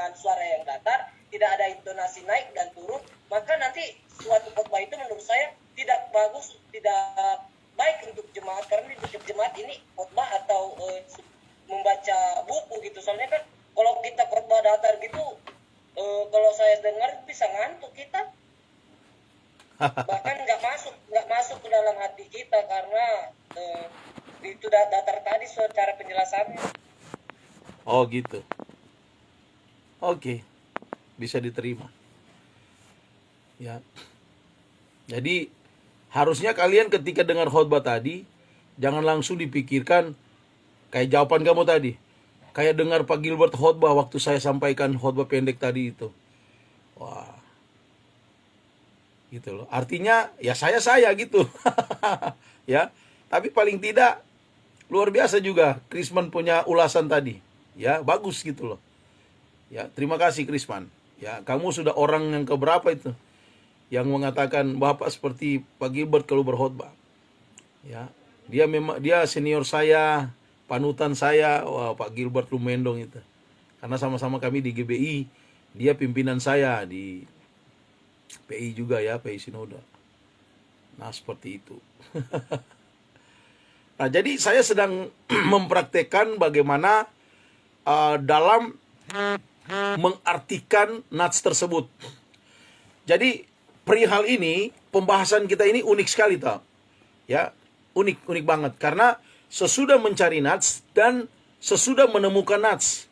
dengan suara yang datar, tidak ada intonasi naik dan turun, maka nanti suatu khotbah itu menurut saya tidak bagus, tidak baik untuk jemaat, karena di jemaat ini khotbah atau membaca buku gitu. Soalnya kan kalau kita khotbah datar gitu, kalau saya dengar bisa ngantuk kita. Bahkan nggak masuk ke dalam hati kita karena itu datar tadi secara penjelasannya. Oh gitu. Oke, bisa diterima. Ya. Jadi harusnya kalian ketika dengar khotbah tadi jangan langsung dipikirkan kayak jawaban kamu tadi. Kayak dengar Pak Gilbert khotbah waktu saya sampaikan khotbah pendek tadi itu. Wah. Gitu loh. Artinya ya saya gitu. Ya. Tapi paling tidak luar biasa juga Krisman punya ulasan tadi. Ya, bagus gitu loh. Ya, terima kasih Krisman. Ya, kamu sudah orang yang keberapa itu yang mengatakan Bapak seperti Pak Gilbert kalau berkhotbah. Ya, dia senior saya, panutan saya, wah Pak Gilbert Lumendong itu. Karena sama-sama kami di GBI, dia pimpinan saya di PI juga ya, PI Sinoda. Nah, seperti itu. Nah, jadi saya sedang mempraktekkan bagaimana dalam mengartikan nats tersebut. Jadi perihal ini, pembahasan kita ini unik sekali tau. Ya, unik banget karena sesudah mencari nats dan sesudah menemukan nats.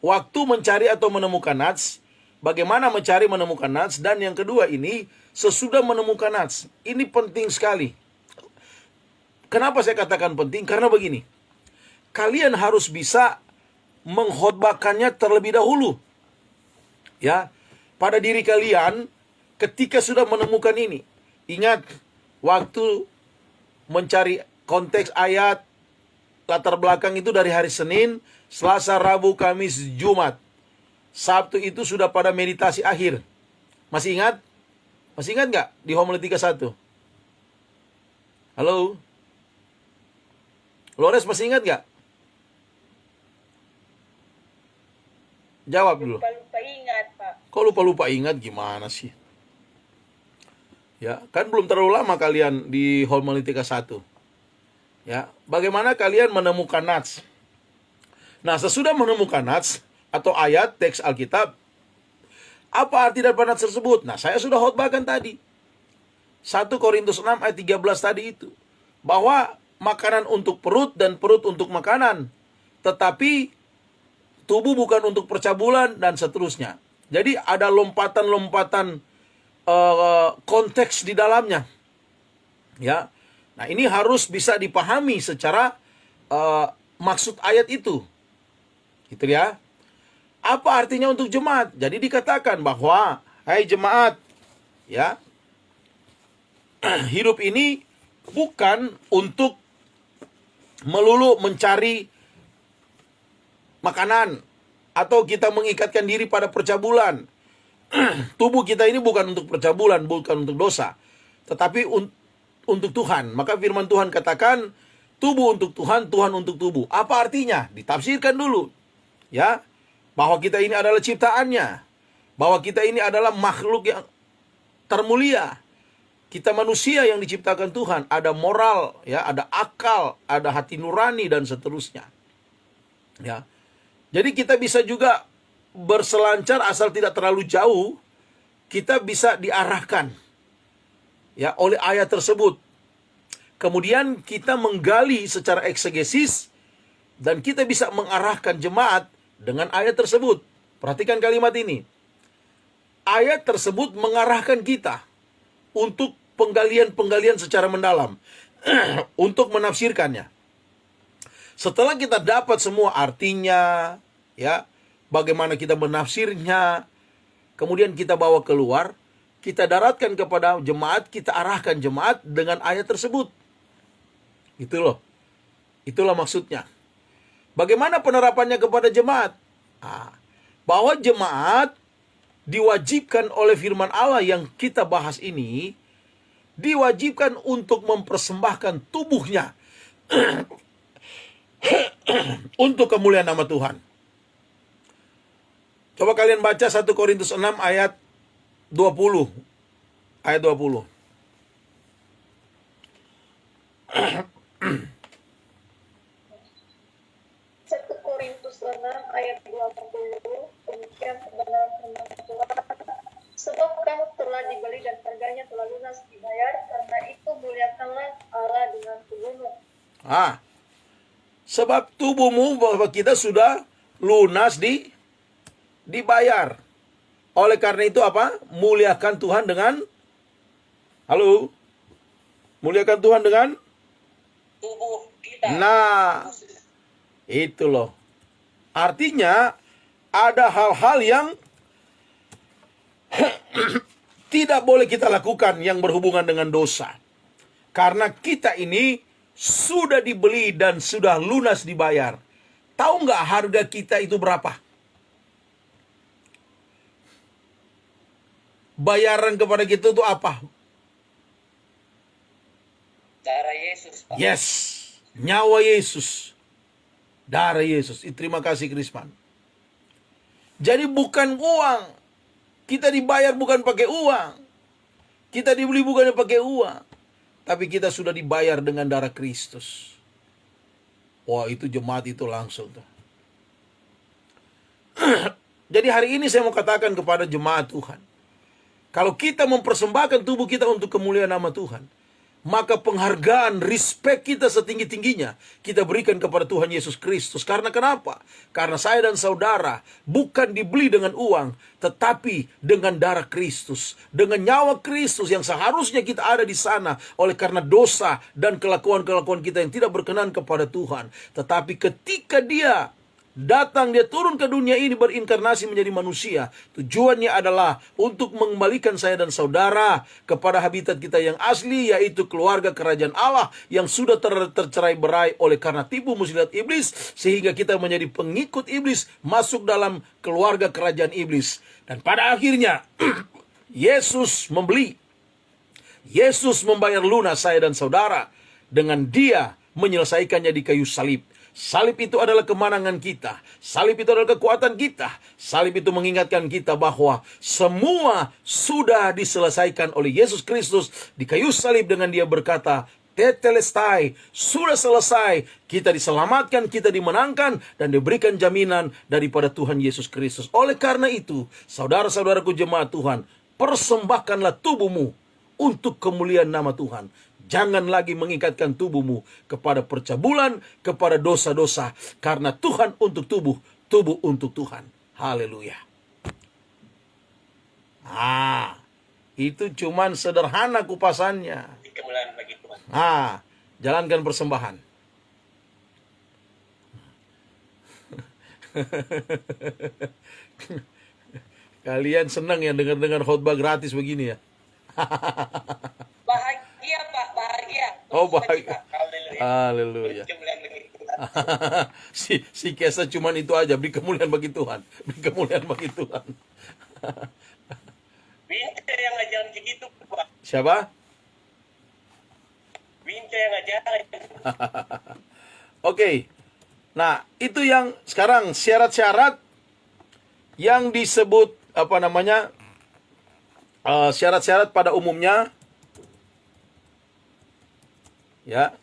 Waktu mencari atau menemukan nats, bagaimana mencari menemukan nats, dan yang kedua ini sesudah menemukan nats. Ini penting sekali. Kenapa saya katakan penting? Karena begini. Kalian harus bisa mengkhotbahkannya terlebih dahulu. Ya, pada diri kalian ketika sudah menemukan ini. Ingat, waktu mencari konteks ayat, latar belakang itu dari hari Senin, Selasa, Rabu, Kamis, Jumat. Sabtu itu sudah pada meditasi akhir. Masih ingat? Masih ingat nggak di homiletika 1? Halo? Lores masih ingat nggak? Jawab dulu. Lupa ingat, Pak. Kok lupa ingat gimana sih? Ya, kan belum terlalu lama kalian di homiletika 1. Ya, bagaimana kalian menemukan nats? Nah, sesudah menemukan nats atau ayat teks Alkitab, apa arti dari nats tersebut? Nah, saya sudah khotbahkan tadi. 1 Korintus 6 ayat 13 tadi itu. Bahwa makanan untuk perut dan perut untuk makanan. Tetapi tubuh bukan untuk percabulan dan seterusnya. Jadi ada lompatan-lompatan konteks di dalamnya. Ya. Nah, ini harus bisa dipahami secara maksud ayat itu. Gitu ya. Apa artinya untuk jemaat? Jadi dikatakan bahwa hai jemaat, ya. Hidup ini bukan untuk melulu mencari makanan atau kita mengikatkan diri pada percabulan. Tubuh kita ini bukan untuk percabulan, bukan untuk dosa, tetapi untuk Tuhan. Maka firman Tuhan katakan tubuh untuk Tuhan, Tuhan untuk tubuh. Apa artinya? Ditafsirkan dulu. Ya, bahwa kita ini adalah ciptaannya, bahwa kita ini adalah makhluk yang termulia. Kita manusia yang diciptakan Tuhan, ada moral, ya, ada akal, ada hati nurani dan seterusnya. Ya. Jadi kita bisa juga berselancar asal tidak terlalu jauh, kita bisa diarahkan ya oleh ayat tersebut. Kemudian kita menggali secara eksegesis dan kita bisa mengarahkan jemaat dengan ayat tersebut. Perhatikan kalimat ini. Ayat tersebut mengarahkan kita untuk penggalian-penggalian secara mendalam untuk menafsirkannya. Setelah kita dapat semua artinya, ya, bagaimana kita menafsirnya, kemudian kita bawa keluar, kita daratkan kepada jemaat, kita arahkan jemaat dengan ayat tersebut. Itu loh. Itulah maksudnya. Bagaimana penerapannya kepada jemaat? Bahwa jemaat diwajibkan oleh firman Allah yang kita bahas ini, diwajibkan untuk mempersembahkan tubuhnya untuk kemuliaan nama Tuhan. Coba kalian baca 1 Korintus 6 ayat 20. Ayat 20. 1 Korintus 6 ayat 20, demikian kebenaran firman Tuhan. Sebab kamu telah dibeli dan harganya telah lunas dibayar, karena itu muliakanlah Allah dengan tubuhmu. Sebab tubuhmu bahwa kita sudah lunas dibayar. Oleh karena itu apa? Muliakan Tuhan dengan muliakan Tuhan dengan tubuh kita. Nah, itu loh. Artinya ada hal-hal yang tidak boleh kita lakukan yang berhubungan dengan dosa. Karena kita ini sudah dibeli dan sudah lunas dibayar. Tahu nggak harga kita itu berapa? Bayaran kepada kita itu apa? Darah Yesus, Pak. Yes, nyawa Yesus, darah Yesus. Terima kasih Krisman. Jadi bukan uang. Kita dibayar bukan pakai uang. Kita dibeli bukan pakai uang. Tapi kita sudah dibayar dengan darah Kristus. Wah, itu jemaat itu langsung tuh. Jadi hari ini saya mau katakan kepada jemaat Tuhan. Kalau kita mempersembahkan tubuh kita untuk kemuliaan nama Tuhan, maka penghargaan, respect kita setinggi-tingginya kita berikan kepada Tuhan Yesus Kristus. Karena kenapa? Karena saya dan saudara bukan dibeli dengan uang, tetapi dengan darah Kristus, dengan nyawa Kristus yang seharusnya kita ada di sana oleh karena dosa dan kelakuan-kelakuan kita yang tidak berkenan kepada Tuhan. Tetapi ketika dia datang, dia turun ke dunia ini berinkarnasi menjadi manusia. Tujuannya adalah untuk mengembalikan saya dan saudara kepada habitat kita yang asli, yaitu keluarga kerajaan Allah yang sudah tercerai-berai oleh karena tipu muslihat iblis, sehingga kita menjadi pengikut iblis, masuk dalam keluarga kerajaan iblis. Dan pada akhirnya Yesus membeli, Yesus membayar lunas saya dan saudara dengan dia menyelesaikannya di kayu salib. Salib itu adalah kemenangan kita. Salib itu adalah kekuatan kita. Salib itu mengingatkan kita bahwa semua sudah diselesaikan oleh Yesus Kristus di kayu salib dengan dia berkata, Tetelestai, sudah selesai. Kita diselamatkan, kita dimenangkan, dan diberikan jaminan daripada Tuhan Yesus Kristus. Oleh karena itu, saudara-saudaraku jemaat Tuhan, persembahkanlah tubuhmu untuk kemuliaan nama Tuhan. Jangan lagi mengikatkan tubuhmu kepada percabulan, kepada dosa-dosa. Karena Tuhan untuk tubuh, tubuh untuk Tuhan. Haleluya. Itu cuman sederhana kupasannya. Kemuliaan bagi Tuhan. Jalankan persembahan. Kalian senang ya dengar-dengar khotbah gratis begini ya? Bahagia, Pak, bahagia. Oh, bahagia. Haleluya. Haleluya. Kemuliaan bagi Tuhan. si Kesa cuman itu aja, beri kemuliaan bagi Tuhan. Beri kemuliaan bagi Tuhan. Winca yang ngajarin begitu, Pak. Siapa? Winca yang ngajarin. Oke. Nah, itu yang sekarang syarat-syarat yang disebut syarat-syarat pada umumnya ya.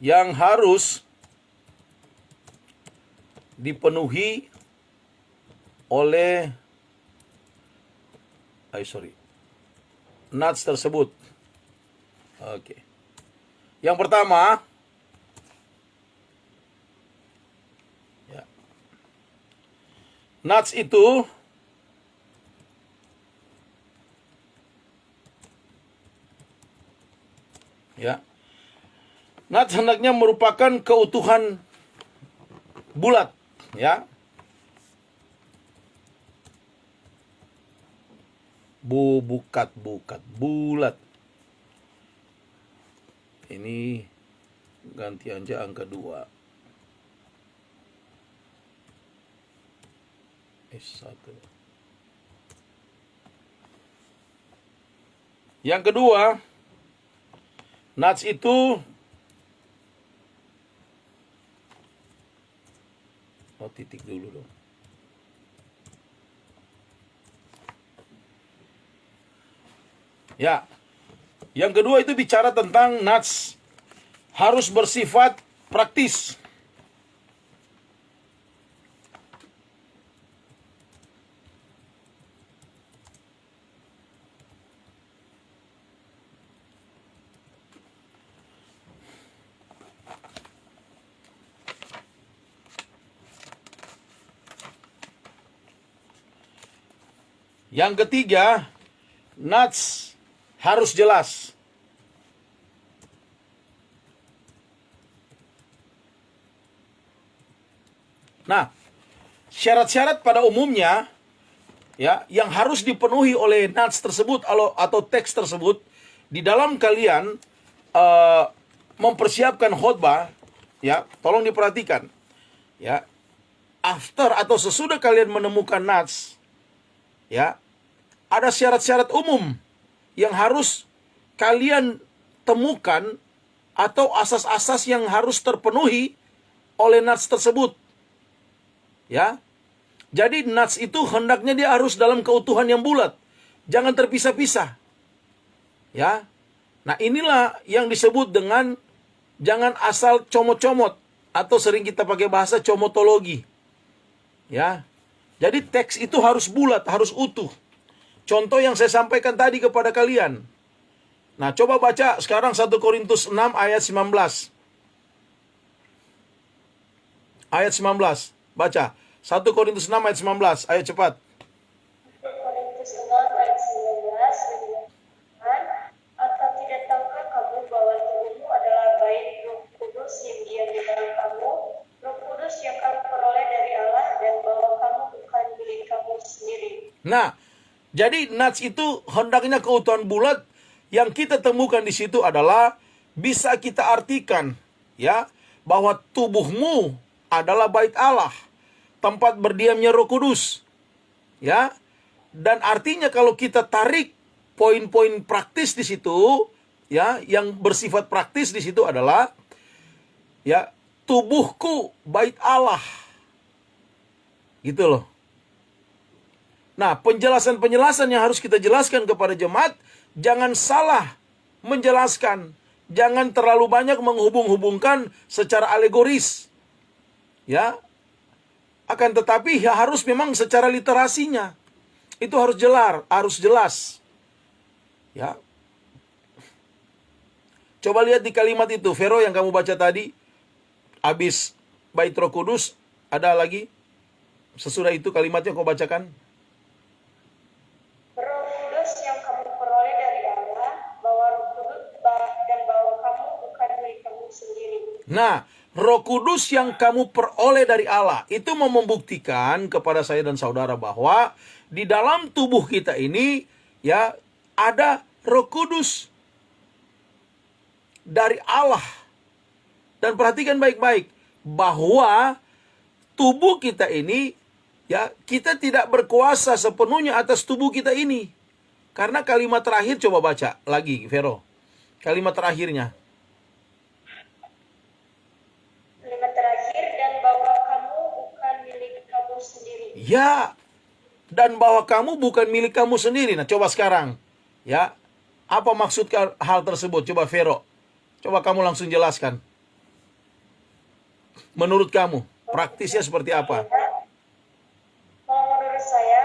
Yang harus dipenuhi oleh nats tersebut. Oke. Yang pertama, ya, nats itu ya, nats hendaknya merupakan keutuhan bulat, ya. Bulat. Ini ganti aja angka 2. S1. Yang kedua, nats itu titik dulu dong. Ya. Yang kedua itu bicara tentang nats harus bersifat praktis. Yang ketiga, nats harus jelas. Nah, syarat-syarat pada umumnya ya yang harus dipenuhi oleh nats tersebut atau teks tersebut di dalam kalian mempersiapkan khotbah, ya, tolong diperhatikan. Ya. After atau sesudah kalian menemukan nats, ya, ada syarat-syarat umum yang harus kalian temukan atau asas-asas yang harus terpenuhi oleh nats tersebut. Ya. Jadi nats itu hendaknya dia harus dalam keutuhan yang bulat. Jangan terpisah-pisah. Ya. Nah, inilah yang disebut dengan jangan asal comot-comot atau sering kita pakai bahasa comotologi. Ya. Jadi teks itu harus bulat, harus utuh. Contoh yang saya sampaikan tadi kepada kalian. Nah, coba baca sekarang 1 Korintus 6 ayat 19. Ayat 19. Baca. 1 Korintus 6 ayat 19. Ayo cepat. 1 Korintus 6 ayat 19 dikatakan, atau tidak tahukah kamu bahwa tubuhmu adalah bait Roh Kudus yang diam di dalam kamu, Roh Kudus yang kamu peroleh dari Allah, dan bahwa kamu bukan milik kamu sendiri. Nah, jadi nats itu hendaknya keutuhan bulat. Yang kita temukan di situ adalah bisa kita artikan, ya, bahwa tubuhmu adalah bait Allah, tempat berdiamnya Roh Kudus. Ya. Dan artinya kalau kita tarik poin-poin praktis di situ, ya, yang bersifat praktis di situ adalah ya, tubuhku bait Allah. Gitu loh. Nah, penjelasan-penjelasan yang harus kita jelaskan kepada jemaat, jangan salah menjelaskan. Jangan terlalu banyak menghubung-hubungkan secara alegoris. Ya. Akan tetapi ya harus memang secara literasinya. Itu harus jelas. Ya. Coba lihat di kalimat itu, Vero, yang kamu baca tadi. Habis bait Roh Kudus, ada lagi? Sesudah itu kalimatnya kau bacakan. Roh Kudus yang kamu peroleh dari Allah, bahwa Roh Kudus dan bahwa kamu bukan milik kamu sendiri. Nah, Roh Kudus yang kamu peroleh dari Allah itu mau membuktikan kepada saya dan saudara bahwa di dalam tubuh kita ini ya ada Roh Kudus dari Allah. Dan perhatikan baik-baik bahwa tubuh kita ini ya kita tidak berkuasa sepenuhnya atas tubuh kita ini. Karena kalimat terakhir coba baca lagi, Vero. Kalimat terakhirnya. Ya, dan bahwa kamu bukan milik kamu sendiri. Nah, coba sekarang, ya, apa maksud hal tersebut? Coba Vero, coba kamu langsung jelaskan. Menurut kamu, praktisnya seperti apa? Kalau menurut saya,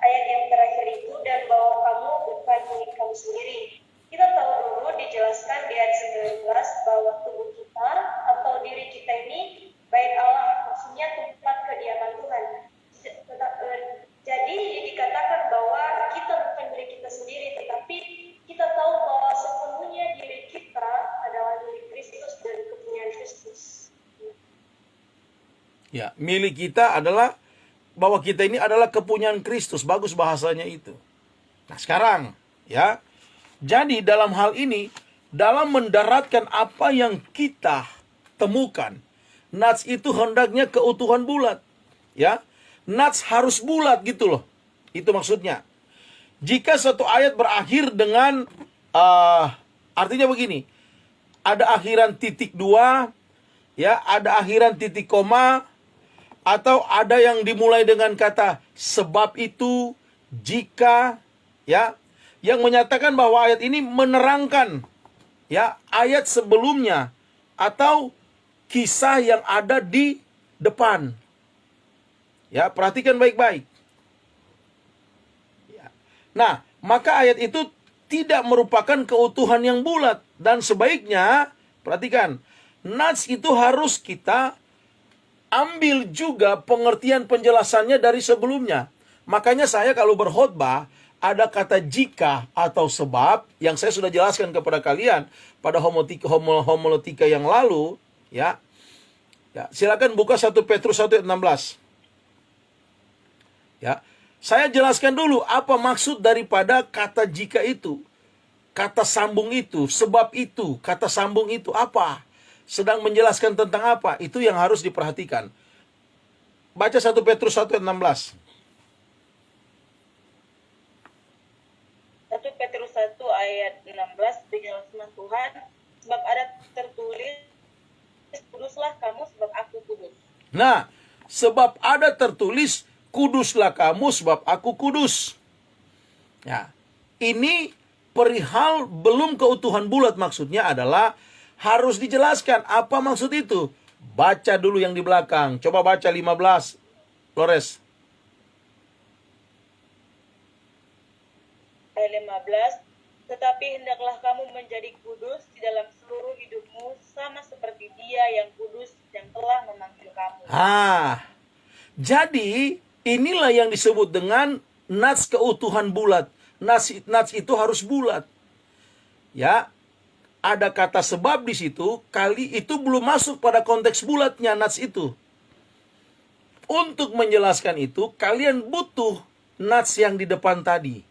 ayat yang terakhir itu, dan bahwa kamu bukan milik kamu sendiri. Kita tahu dulu dijelaskan di ayat 19 bahwa tubuh kita atau diri kita ini bait Allah, maksudnya tempat kediaman Tuhan. Jadi dikatakan bahwa kita bukan milik kita sendiri, tetapi kita tahu bahwa sepenuhnya diri kita adalah milik Kristus dan kepunyaan Kristus. Ya, milik kita adalah bahwa kita ini adalah kepunyaan Kristus. Bagus bahasanya itu. Nah, sekarang, ya. Jadi dalam hal ini, dalam mendaratkan apa yang kita temukan, nats itu hendaknya keutuhan bulat. Ya. Nats harus bulat gitu loh. Itu maksudnya. Jika satu ayat berakhir dengan artinya begini, ada akhiran titik dua, ya, ada akhiran titik koma, atau ada yang dimulai dengan kata sebab itu, jika, ya, yang menyatakan bahwa ayat ini menerangkan, ya, ayat sebelumnya atau kisah yang ada di depan. Ya, perhatikan baik-baik. Ya. Nah, maka ayat itu tidak merupakan keutuhan yang bulat, dan sebaiknya, perhatikan, nats itu harus kita ambil juga pengertian penjelasannya dari sebelumnya. Makanya saya kalau berkhotbah ada kata jika atau sebab yang saya sudah jelaskan kepada kalian pada homiletika yang lalu, ya. Ya, silakan buka 1 Petrus 1 ayat 16. Ya, saya jelaskan dulu apa maksud daripada kata jika itu, kata sambung itu, sebab itu, kata sambung itu apa? Sedang menjelaskan tentang apa? Itu yang harus diperhatikan. Baca 1 Petrus 1 ayat 16. 1 Petrus 1 ayat 16 dengan firman Tuhan, sebab ada tertulis, kuduslah kamu sebab aku kudus. Nah, sebab ada tertulis, kuduslah kamu sebab aku kudus. Ya, ini perihal belum keutuhan bulat, maksudnya adalah harus dijelaskan apa maksud itu. Baca dulu yang di belakang. Coba baca 15, Flores. Ayat 15, tetapi hendaklah kamu menjadi kudus di dalam seluruh hidupmu, sama seperti Dia yang kudus yang telah memanggil kamu. Jadi inilah yang disebut dengan nats keutuhan bulat. Nats itu harus bulat. Ya, ada kata sebab di situ, kali itu belum masuk pada konteks bulatnya nats itu. Untuk menjelaskan itu, kalian butuh nats yang di depan tadi.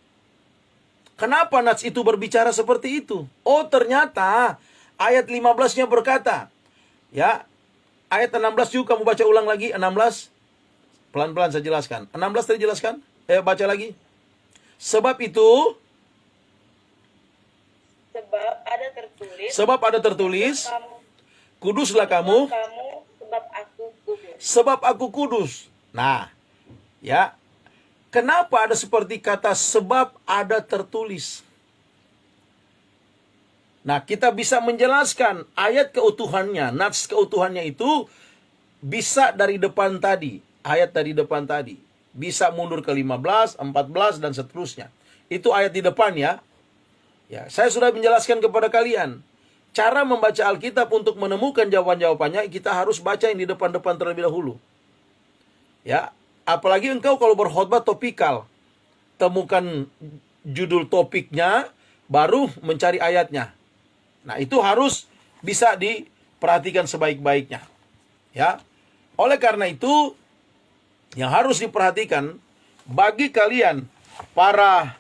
Kenapa nats itu berbicara seperti itu? Oh, ternyata ayat 15-nya berkata, ya, ayat 16 juga kamu baca ulang lagi, 16. Pelan-pelan saya jelaskan. 16 tadi jelaskan? Baca lagi. Sebab itu, sebab ada tertulis, kuduslah kamu, sebab aku kudus. Sebab aku kudus. Nah, ya, kenapa ada seperti kata sebab ada tertulis? Nah, kita bisa menjelaskan ayat keutuhannya, nats keutuhannya itu bisa dari depan tadi, ayat dari depan tadi. Bisa mundur ke 15, 14, dan seterusnya. Itu ayat di depan ya. Ya, saya sudah menjelaskan kepada kalian. Cara membaca Alkitab untuk menemukan jawaban-jawabannya, kita harus baca yang di depan-depan terlebih dahulu. Ya, apalagi engkau kalau berkhotbah topikal. Temukan judul topiknya, baru mencari ayatnya. Nah, itu harus bisa diperhatikan sebaik-baiknya. Ya. Oleh karena itu, yang harus diperhatikan bagi kalian para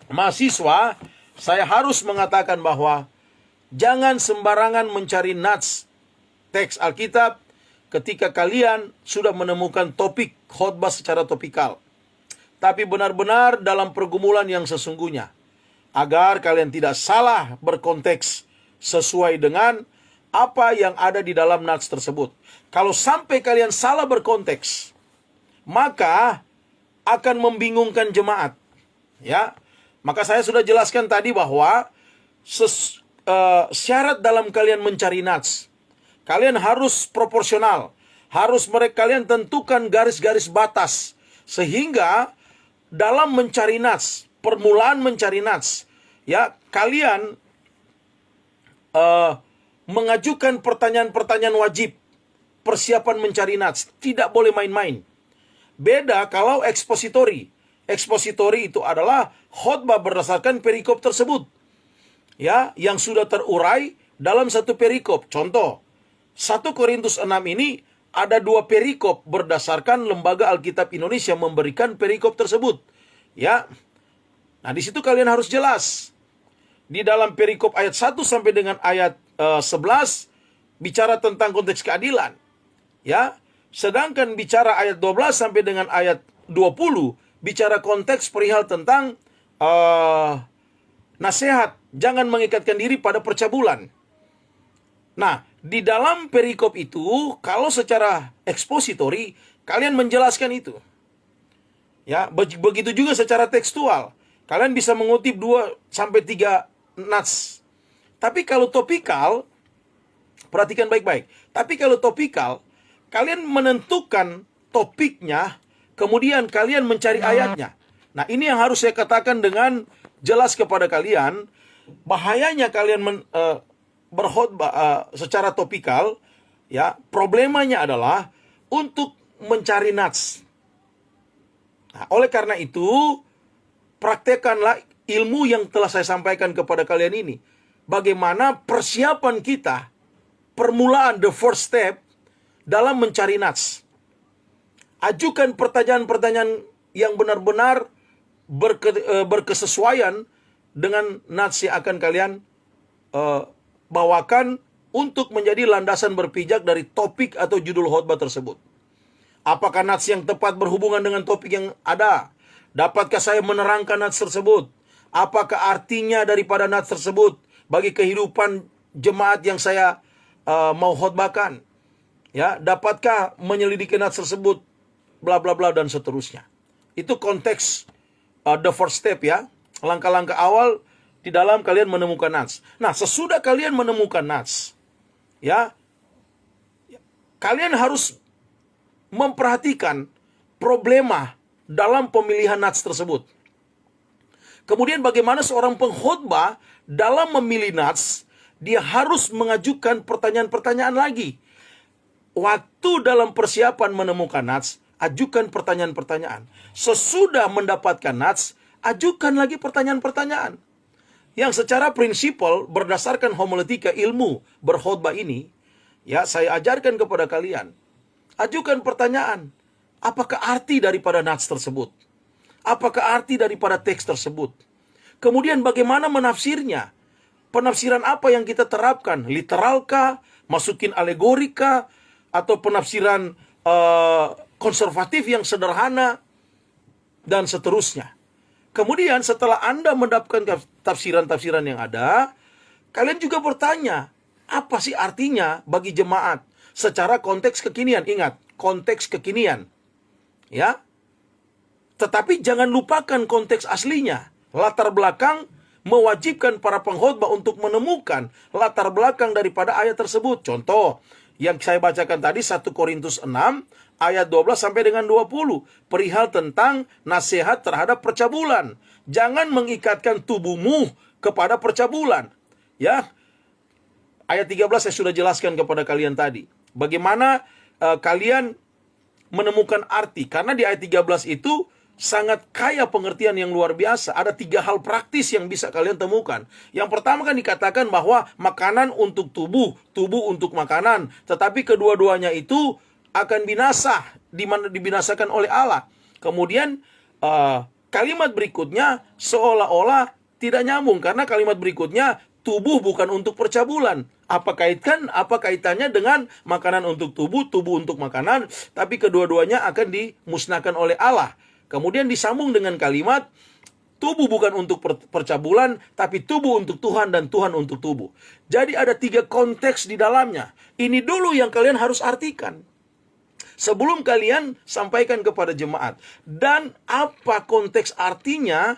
mahasiswa, saya harus mengatakan bahwa jangan sembarangan mencari nats teks Alkitab ketika kalian sudah menemukan topik khotbah secara topikal. Tapi benar-benar dalam pergumulan yang sesungguhnya, agar kalian tidak salah berkonteks sesuai dengan apa yang ada di dalam nats tersebut. Kalau sampai kalian salah berkonteks, maka akan membingungkan jemaat. Ya, maka saya sudah jelaskan tadi bahwa syarat dalam kalian mencari nats, kalian harus proporsional, harus kalian tentukan garis-garis batas, sehingga dalam mencari nats, permulaan mencari nats, ya, kalian mengajukan pertanyaan-pertanyaan wajib, persiapan mencari nats, tidak boleh main-main. Beda kalau ekspositori. Ekspositori itu adalah khotbah berdasarkan perikop tersebut, ya, yang sudah terurai dalam satu perikop. Contoh, 1 Korintus 6 ini ada 2 perikop berdasarkan Lembaga Alkitab Indonesia memberikan perikop tersebut. Ya. Nah, di situ kalian harus jelas. Di dalam perikop ayat 1 sampai dengan ayat 11 bicara tentang konteks keadilan. Ya. Sedangkan bicara ayat 12 sampai dengan ayat 20 bicara konteks perihal tentang nasihat, jangan mengikatkan diri pada percabulan. Nah, di dalam perikop itu, kalau secara ekspositori, kalian menjelaskan itu. Ya, begitu juga secara tekstual. Kalian bisa mengutip 2 sampai 3 nats. Tapi kalau topikal, perhatikan baik-baik. Tapi kalau topikal, kalian menentukan topiknya, kemudian kalian mencari ayatnya. Nah, ini yang harus saya katakan dengan jelas kepada kalian. Bahayanya kalian berkhotbah secara topikal, ya, problemanya adalah untuk mencari nats. Nah, oleh karena itu, praktekkanlah ilmu yang telah saya sampaikan kepada kalian ini. Bagaimana persiapan kita, permulaan, the first step, dalam mencari nats. Ajukan pertanyaan-pertanyaan yang benar-benar berkesesuaian dengan nats yang akan kalian bawakan untuk menjadi landasan berpijak dari topik atau judul khotbah tersebut. Apakah nats yang tepat berhubungan dengan topik yang ada? Dapatkah saya menerangkan nats tersebut? Apakah artinya daripada nats tersebut bagi kehidupan jemaat yang saya mau khotbahkan? Ya, dapatkah menyelidiki nats tersebut? Bla bla bla dan seterusnya. Itu konteks the first step, ya. Langkah-langkah awal di dalam kalian menemukan nats. Nah, sesudah kalian menemukan nats, ya, kalian harus memperhatikan problema dalam pemilihan nats tersebut. Kemudian bagaimana seorang pengkhotbah dalam memilih nats, dia harus mengajukan pertanyaan-pertanyaan lagi. Waktu dalam persiapan menemukan nats, ajukan pertanyaan-pertanyaan. Sesudah mendapatkan nats, ajukan lagi pertanyaan-pertanyaan. Yang secara prinsipal berdasarkan homiletika ilmu berkhotbah ini, ya, saya ajarkan kepada kalian. Ajukan pertanyaan. Apakah arti daripada nats tersebut? Apakah arti daripada teks tersebut? Kemudian bagaimana menafsirnya? Penafsiran apa yang kita terapkan? Literalkah? Masukin alegorika? Atau penafsiran konservatif yang sederhana? Dan seterusnya. Kemudian setelah Anda mendapatkan tafsiran-tafsiran yang ada, kalian juga bertanya, apa sih artinya bagi jemaat secara konteks kekinian? Ingat, konteks kekinian. Ya. Tetapi jangan lupakan konteks aslinya. Latar belakang mewajibkan para pengkhotbah untuk menemukan latar belakang daripada ayat tersebut. Contoh, yang saya bacakan tadi 1 Korintus 6 ayat 12 sampai dengan 20, perihal tentang nasihat terhadap percabulan. Jangan mengikatkan tubuhmu kepada percabulan. Ya. Ayat 13 saya sudah jelaskan kepada kalian tadi. Bagaimana kalian menemukan arti. Karena di ayat 13 itu sangat kaya pengertian yang luar biasa. Ada 3 hal praktis yang bisa kalian temukan. Yang pertama kan dikatakan bahwa makanan untuk tubuh, tubuh untuk makanan. Tetapi kedua-duanya itu akan binasa, dibinasakan oleh Allah. Kemudian kalimat berikutnya seolah-olah tidak nyambung. Karena kalimat berikutnya, tubuh bukan untuk percabulan. Apa kaitannya dengan makanan untuk tubuh, tubuh untuk makanan, tapi kedua-duanya akan dimusnahkan oleh Allah. Kemudian disambung dengan kalimat, tubuh bukan untuk percabulan, tapi tubuh untuk Tuhan dan Tuhan untuk tubuh. Jadi ada 3 konteks di dalamnya. Ini dulu yang kalian harus artikan sebelum kalian sampaikan kepada jemaat. Dan apa konteks artinya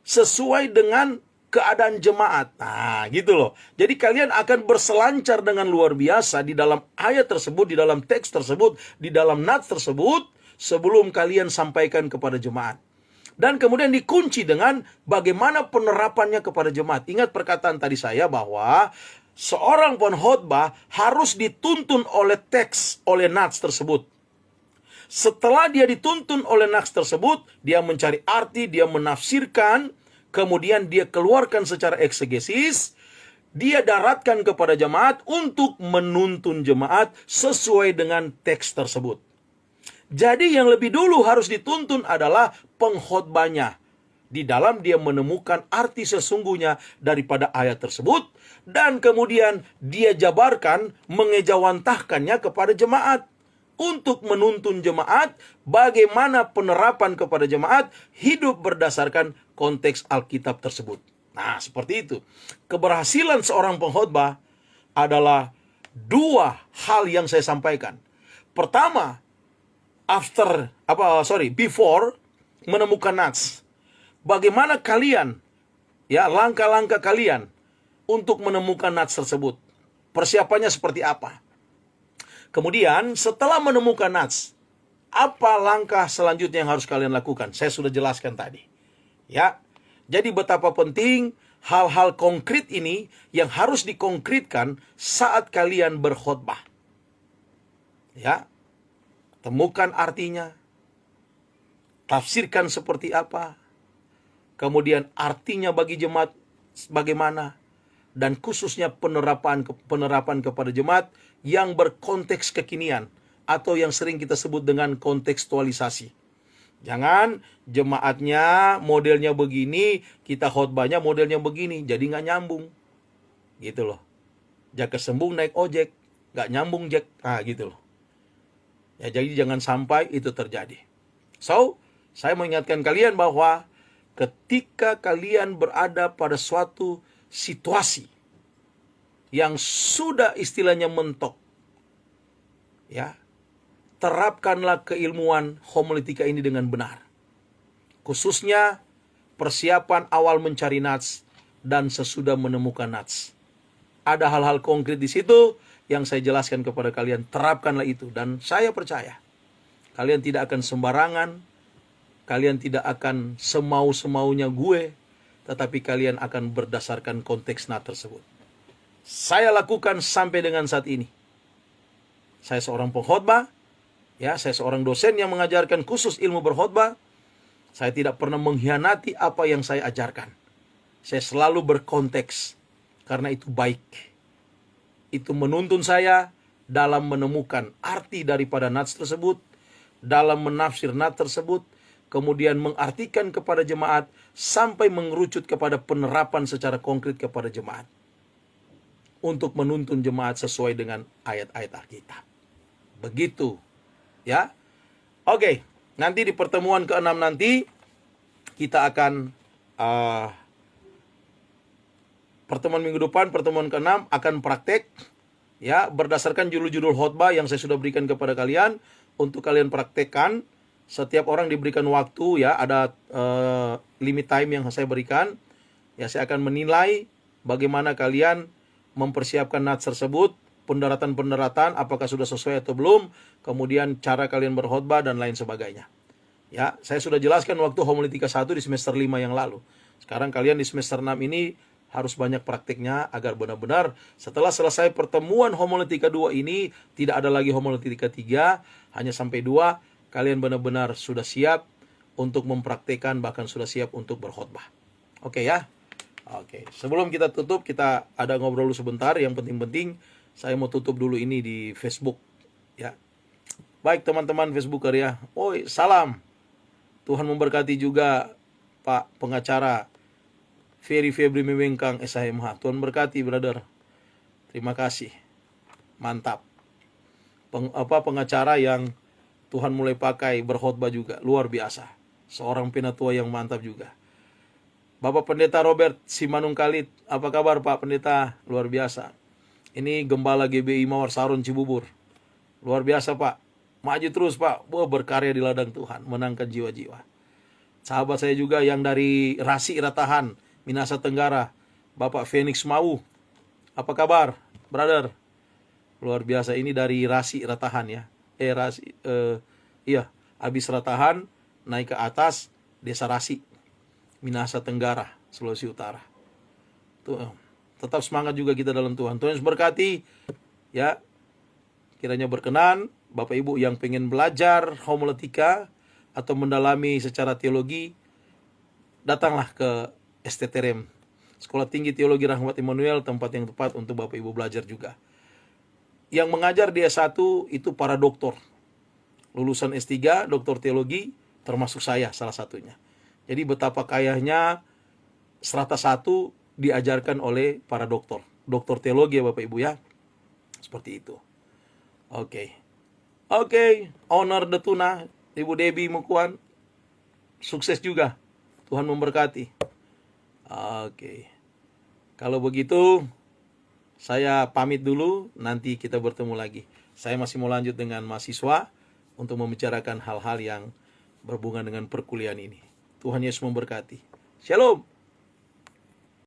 sesuai dengan keadaan jemaat. Nah, gitu loh. Jadi kalian akan berselancar dengan luar biasa di dalam ayat tersebut, di dalam teks tersebut, di dalam nats tersebut, sebelum kalian sampaikan kepada jemaat. Dan kemudian dikunci dengan bagaimana penerapannya kepada jemaat. Ingat perkataan tadi saya bahwa seorang pengkhotbah harus dituntun oleh teks, oleh nats tersebut. Setelah dia dituntun oleh nats tersebut, dia mencari arti, dia menafsirkan, kemudian dia keluarkan secara eksegesis, dia daratkan kepada jemaat untuk menuntun jemaat sesuai dengan teks tersebut. Jadi yang lebih dulu harus dituntun adalah pengkhotbahnya. Di dalam dia menemukan arti sesungguhnya daripada ayat tersebut. Dan kemudian dia jabarkan, mengejawantahkannya kepada jemaat. Untuk menuntun jemaat bagaimana penerapan kepada jemaat hidup berdasarkan konteks Alkitab tersebut. Nah, seperti itu. Keberhasilan seorang pengkhotbah adalah dua hal yang saya sampaikan. Pertama, before menemukan nats. Bagaimana kalian, ya, langkah-langkah kalian untuk menemukan nats tersebut? Persiapannya seperti apa? Kemudian, setelah menemukan nats, apa langkah selanjutnya yang harus kalian lakukan? Saya sudah jelaskan tadi. Ya. Jadi betapa penting hal-hal konkret ini yang harus dikonkretkan saat kalian berkhotbah. Ya. Temukan artinya. Tafsirkan seperti apa. Kemudian artinya bagi jemaat bagaimana. Dan khususnya penerapan kepada jemaat yang berkonteks kekinian. Atau yang sering kita sebut dengan kontekstualisasi. Jangan jemaatnya modelnya begini, kita khotbahnya modelnya begini. Jadi nggak nyambung. Gitu loh. Jaka sembung naik ojek. Nggak nyambung Jack. Nah gitu loh. Ya, jadi jangan sampai itu terjadi. So, saya mengingatkan kalian bahwa ketika kalian berada pada suatu situasi yang sudah istilahnya mentok, ya, terapkanlah keilmuan homiletika ini dengan benar. Khususnya persiapan awal mencari nats dan sesudah menemukan nats. Ada hal-hal konkret di situ yang saya jelaskan kepada kalian. Terapkanlah itu. Dan saya percaya kalian tidak akan sembarangan. Kalian tidak akan semau-semaunya gue. Tetapi kalian akan berdasarkan konteks nats tersebut. Saya lakukan sampai dengan saat ini. Saya seorang pengkhotbah. Ya, saya seorang dosen yang mengajarkan khusus ilmu berkhotbah. Saya tidak pernah mengkhianati apa yang saya ajarkan. Saya selalu berkonteks. Karena itu baik. Itu menuntun saya dalam menemukan arti daripada nats tersebut. Dalam menafsir nats tersebut. Kemudian mengartikan kepada jemaat. Sampai mengerucut kepada penerapan secara konkret kepada jemaat. Untuk menuntun jemaat sesuai dengan ayat-ayat Alkitab. Begitu. Ya, oke. Nanti di pertemuan ke-6 nanti kita akan pertemuan minggu depan, pertemuan ke-6 akan praktek, ya, berdasarkan judul-judul khotbah yang saya sudah berikan kepada kalian untuk kalian praktekkan. Setiap orang diberikan waktu, ya, ada limit time yang saya berikan. Ya, saya akan menilai bagaimana kalian mempersiapkan nats tersebut. Pendaratan-pendaratan apakah sudah sesuai atau belum, kemudian cara kalian berkhotbah dan lain sebagainya. Ya, saya sudah jelaskan waktu homiletika 1 di semester 5 yang lalu. Sekarang kalian di semester 6 ini harus banyak praktiknya agar benar-benar setelah selesai pertemuan homiletika 2 ini tidak ada lagi homiletika 3, hanya sampai 2, kalian benar-benar sudah siap untuk mempraktikkan, bahkan sudah siap untuk berkhotbah. Oke ya? Oke, sebelum kita tutup kita ada ngobrol dulu sebentar. Yang penting-penting saya mau tutup dulu ini di Facebook, ya. Baik teman-teman Facebooker ya. Oi, salam. Tuhan memberkati juga Pak pengacara Ferry Febri Mewengkang SHMH. Tuhan berkati, brother. Terima kasih. Mantap. Pengacara yang Tuhan mulai pakai berkhotbah juga, luar biasa. Seorang penatua yang mantap juga. Bapak Pendeta Robert Simanung Kalit, apa kabar Pak Pendeta? Luar biasa. Ini Gembala GBI Mawar Saron Cibubur. Luar biasa Pak. Maju terus Pak. Berkarya di ladang Tuhan. Menangkan jiwa-jiwa. Sahabat saya juga yang dari Rasi Ratahan, Minasa Tenggara. Bapak Phoenix Mau. Apa kabar, brother? Luar biasa. Ini dari Rasi Ratahan ya. Habis Ratahan, naik ke atas, Desa Rasi. Minasa Tenggara, Sulawesi Utara. Tuh. Tetap semangat juga kita dalam Tuhan. Tuhan Yesus berkati. Ya. Kiranya berkenan. Bapak Ibu yang pengen belajar homiletika atau mendalami secara teologi, datanglah ke STTRM. Sekolah Tinggi Teologi Rahmat Immanuel, tempat yang tepat untuk Bapak Ibu belajar juga. Yang mengajar di S1 itu para doktor. Lulusan S3, doktor teologi, termasuk saya salah satunya. Jadi betapa kayanya strata 1 diajarkan oleh para doktor. Doktor teologi ya Bapak Ibu ya. Seperti itu. Oke. Honor Detuna, Ibu Debbie Mukuan. Sukses juga. Tuhan memberkati. Oke. Kalau begitu, saya pamit dulu, nanti kita bertemu lagi. Saya masih mau lanjut dengan mahasiswa untuk membicarakan hal-hal yang berhubungan dengan perkuliahan ini. Tuhan Yesus memberkati. Shalom.